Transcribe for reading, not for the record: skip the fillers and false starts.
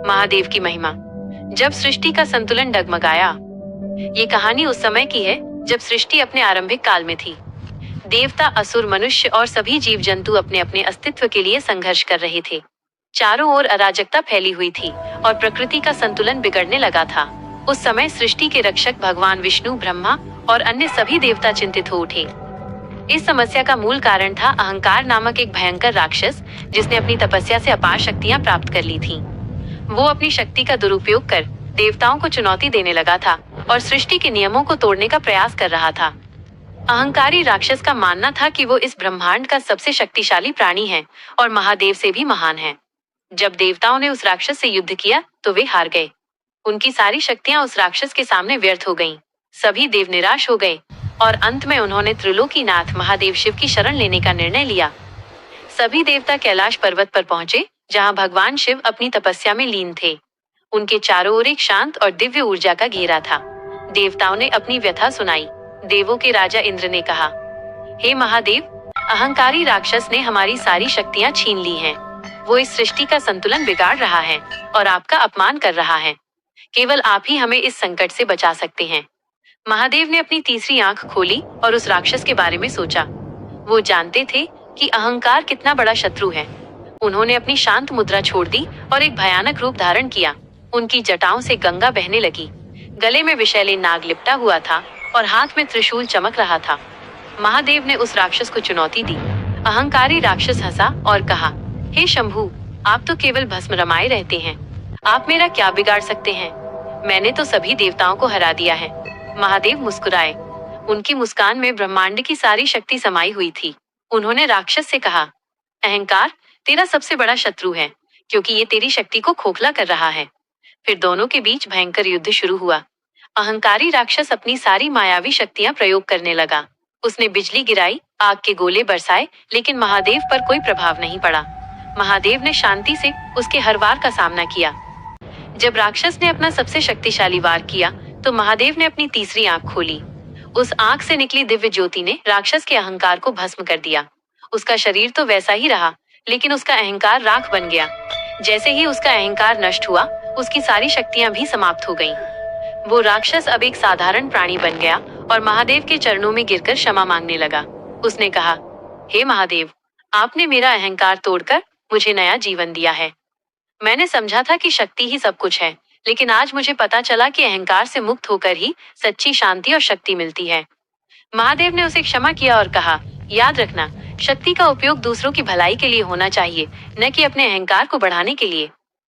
महादेव की महिमा। जब सृष्टि का संतुलन डगमगाया। ये कहानी उस समय की है जब सृष्टि अपने आरंभिक काल में थी। देवता, असुर, मनुष्य और सभी जीव जंतु अपने अपने अस्तित्व के लिए संघर्ष कर रहे थे। चारों ओर अराजकता फैली हुई थी और प्रकृति का संतुलन बिगड़ने लगा था। उस समय सृष्टि के रक्षक भगवान विष्णु, ब्रह्मा और अन्य सभी देवता चिंतित हो उठे। इस समस्या का मूल कारण था अहंकार नामक एक भयंकर राक्षस, जिसने अपनी तपस्या से अपार शक्तियां प्राप्त कर ली थीं। वो अपनी शक्ति का दुरुपयोग कर देवताओं को चुनौती देने लगा था और सृष्टि के नियमों को तोड़ने का प्रयास कर रहा था। अहंकारी राक्षस का मानना था कि वो इस ब्रह्मांड का सबसे शक्तिशाली प्राणी है और महादेव से भी महान है। जब देवताओं ने उस राक्षस से युद्ध किया तो वे हार गए। उनकी सारी शक्तियां उस राक्षस के सामने व्यर्थ हो गईं। सभी देव निराश हो गए और अंत में उन्होंने त्रिलोकीनाथ महादेव शिव की शरण लेने का निर्णय लिया। सभी देवता कैलाश पर्वत पर पहुंचे, जहां भगवान शिव अपनी तपस्या में लीन थे। उनके चारों ओर एक शांत और दिव्य ऊर्जा का घेरा था। देवताओं ने अपनी व्यथा सुनाई। देवों के राजा इंद्र ने कहा, हे महादेव, अहंकारी राक्षस ने हमारी सारी शक्तियां छीन ली हैं। वो इस सृष्टि का संतुलन बिगाड़ रहा है और आपका अपमान कर रहा है। केवल आप ही हमें इस संकट से बचा सकते हैं। महादेव ने अपनी तीसरी आंख खोली और उस राक्षस के बारे में सोचा। वो जानते थे कि अहंकार कितना बड़ा शत्रु है। उन्होंने अपनी शांत मुद्रा छोड़ दी और एक भयानक रूप धारण किया। उनकी जटाओं से गंगा बहने लगी। गले में विषैले नाग लिपटा हुआ था और हाथ में त्रिशूल चमक रहा था। महादेव ने उस राक्षस को चुनौती दी। अहंकारी राक्षस हंसा और कहा, हे शंभू, आप तो केवल भस्म रमाए रहते हैं। आप मेरा क्या बिगाड़ सकते हैं? मैंने तो सभी देवताओं को हरा दिया है। महादेव मुस्कुराए। उनकी मुस्कान में ब्रह्मांड की सारी शक्ति समाई हुई थी। उन्होंने राक्षस से कहा, अहंकार तेरा सबसे बड़ा शत्रु है, क्योंकि ये तेरी शक्ति को खोखला कर रहा है। फिर दोनों के बीच भयंकर युद्ध शुरू हुआ। अहंकारी राक्षस अपनी सारी मायावी शक्तियां प्रयोग करने लगा। उसने बिजली गिराई, आग के गोले बरसाए, लेकिन महादेव पर कोई प्रभाव नहीं पड़ा। महादेव ने शांति से उसके हर वार का सामना किया। जब राक्षस ने अपना सबसे शक्तिशाली वार किया तो महादेव ने अपनी तीसरी आंख खोली। उस आंख से निकली दिव्य ज्योति ने राक्षस के अहंकार को भस्म कर दिया। उसका शरीर तो वैसा ही रहा, लेकिन उसका अहंकार राख बन गया। जैसे ही उसका अहंकार नष्ट हुआ, उसकी सारी शक्तियां भी समाप्त हो गईं। वो राक्षस अब एक साधारण प्राणी बन गया और महादेव के चरणों में गिरकर क्षमा मांगने लगा। उसने कहा, हे महादेव, आपने मेरा अहंकार तोड़कर मुझे नया जीवन दिया है। मैंने समझा था कि शक्ति ही सब कुछ है, लेकिन आज मुझे पता चला कि अहंकार से मुक्त होकर ही सच्ची शांति और शक्ति मिलती है। महादेव ने उसे क्षमा किया और कहा, याद रखना, शक्ति का उपयोग दूसरों की भलाई के लिए होना चाहिए, न कि अपने अहंकार को बढ़ाने के लिए।